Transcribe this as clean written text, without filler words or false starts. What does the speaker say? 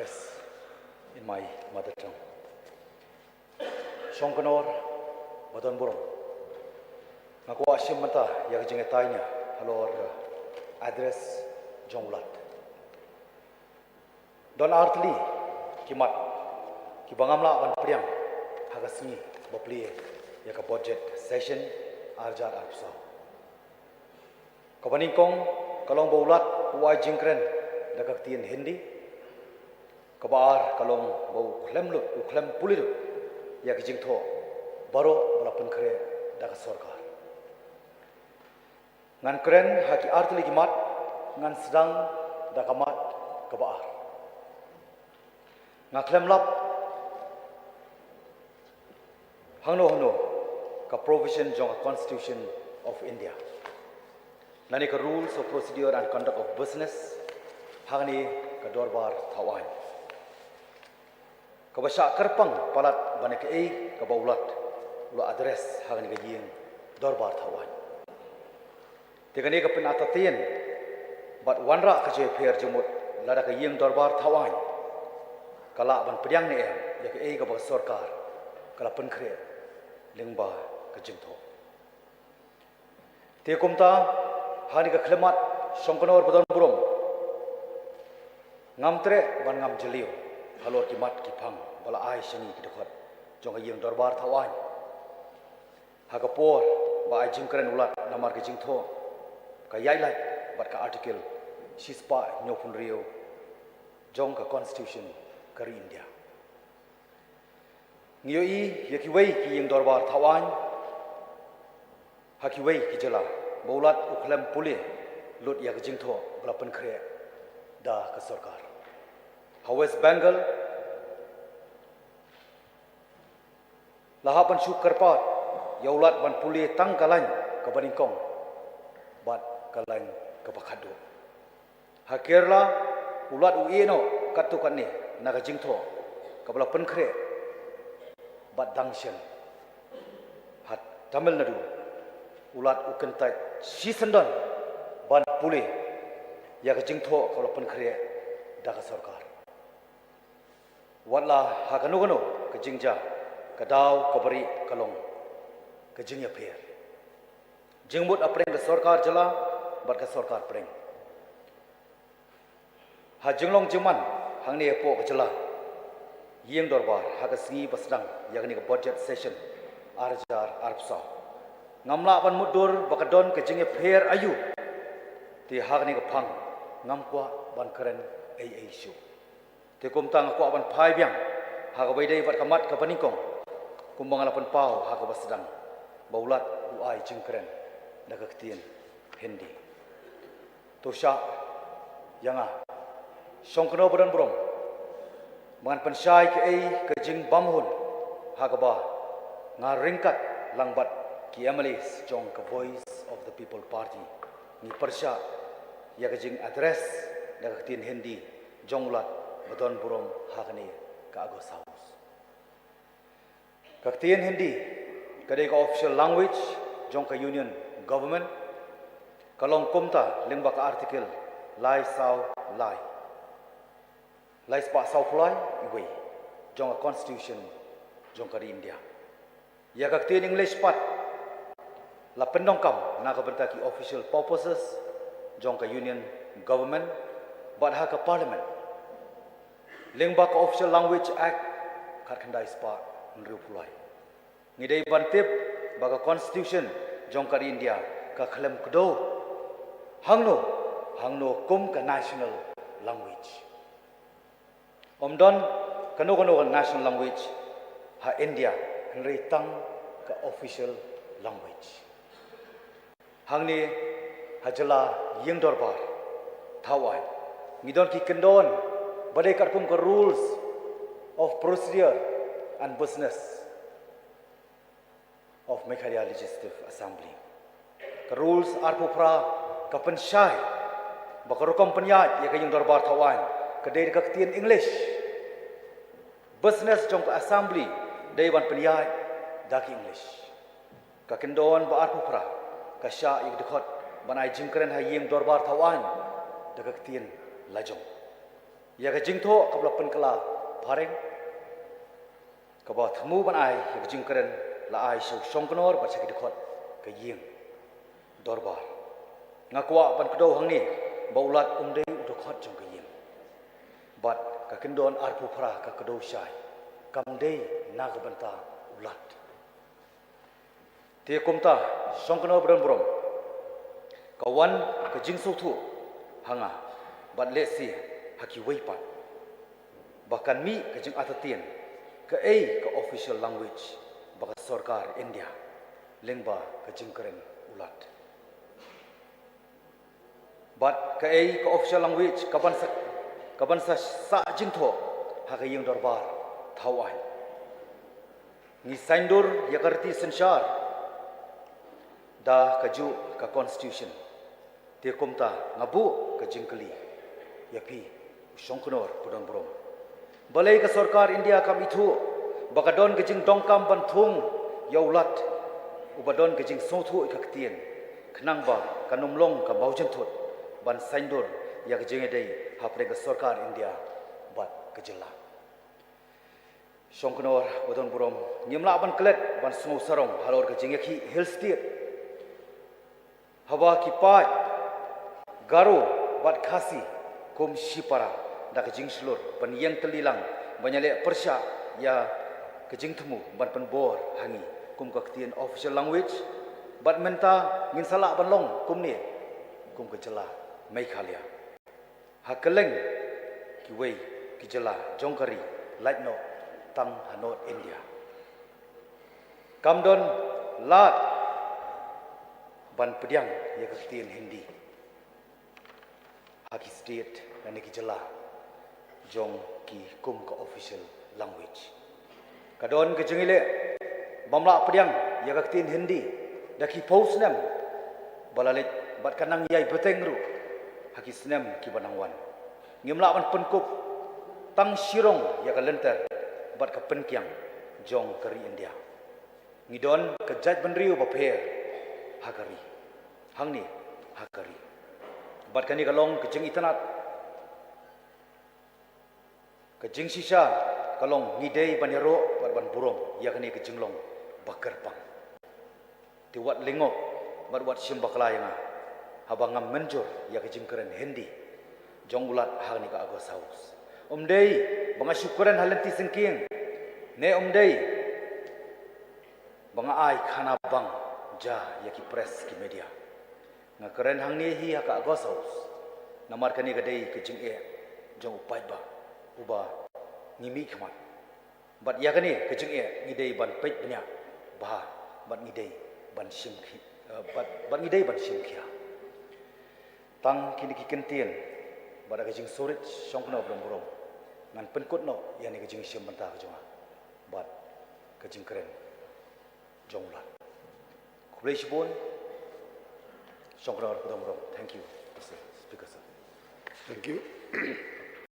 address in my mother tongue. Shongkanor, Badon Burong. Ngaku asyim mata yang jengetainya halor address Jonglat. Don artli kimat kibangamla ban priang hagasni boplie ya ka budget session arjar arpsau. Kabaningkong kalong baulat uai jingkren dagak tien hindi kabar kalong bau klem lut uklem pulilut ya ki jingtho baro balapun kre daga sarkar ngan kren haki artli kimat ngan sedang dakamat kabar ngaklem lap hangno ka provision jong Constitution of India nani ka rules of procedure and conduct of business hangni ka dorbar thawan ka basya karpang palat banek ei ka baulat ula address hangni ka ying dorbar thawan tegani ka pinatatin bat wanra ka je pher jumut lada ka ying dorbar thawan kala ban priang ne ya ka ei ka ba sarkar kala pen khre lingba ka jingtho te kumta hani ka khlemat Shongkanor Badon Burong ngamtre ban ngam jeliu halor kimat kipang bala ai sini ki dekat jong yeng dorbar thawan ha ka por ba ai jingkren ulat namar ki jingtho ka yailai bat ka article sispa nyopun rio jong ka constitution kari India ngiyoi yakiwei ki yeng dorbar thawan hakiwei ki jela baulat uklem puli lut ya jingtho balapan khre da ka sarkar West Bengal lahapan syukarpat yaulat ban puli tang kalan ka baningkong bat kalan ka bakhadu ha Kerala ulat uino katukan ni naga jingtho ka balapan khre bat dangshen hat Tamil Nadu ulat ukentai sisendon ban puli ya ka jingtho ka balapan khre da ka sarkar wala hakanu ke jingja kadau kabari kalong ke jingya pher jingbut apreng ke sarkar jala bat ke sarkar preng ha jinglong jiman hangni epo ke jala yeng dorbar ha ka singi basdang yakni ke budget session arjar arpsa ngamla ban mudur bakadon ke jingya pher ayu ti hagni ke phang ngamkwa ban keren ai shu te kumtang aku aban pai biang ha ka baidai bat kamat ka paningkong kumbang alapan pau ha ka basdang baulat uai jingkren daga ktien hindi tosha yanga Shongkanor Badon Burong mangan pensai ke ei ke jing bamhun ha ka ba ngaringkat langbat ki MLAs jong ka voice of the people party ni persya ya ke jing address daga ktien hindi jonglat Badon Burong hakni ka Agos House. Kaktian Hindi kadai ka official language jong ka union government kalong kumta lingba ka article lai sau lai lai spa sau fly iwi jong ka constitution jong ka India. Ya kaktian English pat la pendongkam na ka benta ki official purposes jong ka union government but ha ka parliament lingba ka official language act khandai spa nriu pulai ngidai bantip baga constitution jong ka India ka khlem kdo hangno kum ka national language omdon kano ka national language ha India nri tang ka official language hangni hajala yeng dorbar thawan ngidon ki kendon badai karkum ke rules of procedure and business of Meghalaya Legislative Assembly. Ke rules arpupra ke pensyai bakarukom penyat ya ke yung dorbar thawan kedai dekat ktien English business jong ke assembly dai ban penyat dak English ka kendon ba arpupra ka sya ik dekat banai jingkren ha yung dorbar thawan dekat ktien lajong ya ka jing tho ka bla pen kala pareng ka ba thmu ban ai ya ka jing karen la ai shu shong knor ba chak dikhot ka ying dorbar ngakwa ban kdo hang ni baulat umdei udokhot jong ka ying bat ka kendon arpu phra ka kdo shai kamdei na ka banta ulat te komta shong knor bron brom kawan ka jing so thu hanga bat le si haki weipat bahkan mi ka jing atatien ka ka official language baka sarkar India lengba ka jing karen ulat but ka ka official language kaban sa jing tho haka ying darbar thawai ni saindur yakarti sanshar da kaju ka constitution te komta ngabu ka jingkali yapi shongknor pudon brom balai ka sarkar India kam ithu bakadon ka jing dongkam ban thung yaulat ubadon ka jing sothu ikaktien khnang ba kanumlong ka baujen thut ban saindur ya ka jing dei hapre ka sarkar India bat ka jilla shongknor pudon brom nyimla ban klet ban sungu sarong halor ka jing ki hill state hawa ki pat garo bat khasi kum shipara da kejing slur ban yang telilang banyale persya ya kejing temu ban penbor hangi kum kaktian official language bat menta ngin sala ban long kum ni kum kejela Meghalaya hakeleng ki wei ki jela jongkari laitno tang hanot India kamdon lat ban pediang ya kaktian Hindi haki state dan ki jela jong ki kum ka official language kadon ke jengile bamla pediang ya kaktin Hindi daki post nam balalit bat kanang yai beteng ru haki snem ki banangwan ngimla ban penkup tang sirong ya ka lenter bat ka penkiang jong kari India ngidon ke jaj benriu ba pher hakari hangni hakari bat kani kalong kejeng itanat kejeng sisa kalong ngidei banero bat ban burong ya kani kejeng long bakar pang tiwat lingok bat wat simbakla yang habangam menjur ya kejeng keren Hindi jong ulat hangni ka agos haus dei banga syukuran halenti sengking ne dei banga ai khana bang ja ya ki press ki media nga keren hang ni hi haka agos haus namar kani gadai kejing jong upai ba uba ngimi khmat bat ya kani kejing ngidei ban peit bnya ba bat ngidei ban sim khi bat ngidei ban sim khia tang kini ki kentien bat kejing sorit songkno brom ngan penkut no yani kejing sim banta kejong bat kejing keren jong lat kublai shibon Shongkrar Pudamro. Thank you, Mr. Speaker, sir. Thank you.